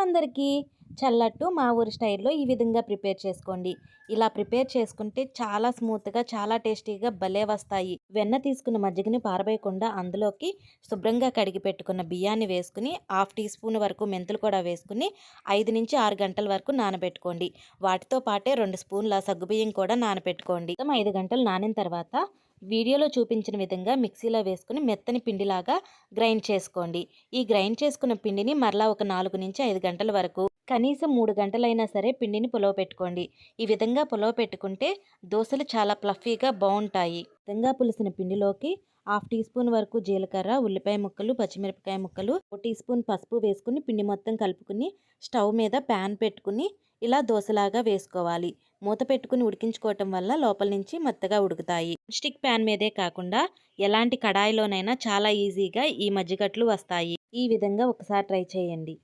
అందరికీ చల్లట్టు మా ఊరి స్టైల్‌లో ఈ విధంగా ప్రిపేర్ చేసుకోండి. ఇలా ప్రిపేర్ చేసుకుంటే చాలా స్మూత్‌గా, చాలా టేస్టీగా భలే వస్తాయి. వెన్న తీసుకున్న మజ్జిగని పారబోయకుండా అందులోకి శుభ్రంగా కడిగి పెట్టుకున్న బియ్యాన్ని వేసుకొని, హాఫ్ టీ స్పూన్ వరకు మెంతులు కూడా వేసుకొని 5-6 గంటల వరకు నానబెట్టుకోండి. వాటితో పాటే 2 స్పూన్ల సగ్గుబియ్యం కూడా నానబెట్టుకోండి. మొత్తం 5 గంటలు నానిన తర్వాత వీడియోలో చూపించిన విధంగా మిక్సీలో వేసుకొని మెత్తని పిండిలాగా గ్రైండ్ చేసుకోండి. ఈ గ్రైండ్ చేసుకున్న పిండిని మరలా ఒక 4-5 గంటల వరకు, కనీసం 3 గంటలైనా సరే పిండిని పులవపెట్టుకోండి. ఈ విధంగా పులవపెట్టుకుంటే దోసలు చాలా ఫ్లఫీగా బావుంటాయి. విధంగా పులిసిన పిండిలోకి హాఫ్ టీ స్పూన్ వరకు జీలకర్ర, ఉల్లిపాయ ముక్కలు, పచ్చిమిరపకాయ ముక్కలు, ఒక టీ స్పూన్ పసుపు వేసుకుని పిండి మొత్తం కలుపుకుని స్టవ్ మీద ప్యాన్ పెట్టుకుని ఇలా దోసలాగా వేసుకోవాలి. మూత పెట్టుకుని ఉడికించుకోవటం వల్ల లోపల నుంచి మెత్తగా ఉడుకుతాయి. స్టిక్ ప్యాన్ మీదే కాకుండా ఎలాంటి కడాయిలోనైనా చాలా ఈజీగా ఈ మజ్జిగట్లు వస్తాయి. ఈ విధంగా ఒకసారి ట్రై చేయండి.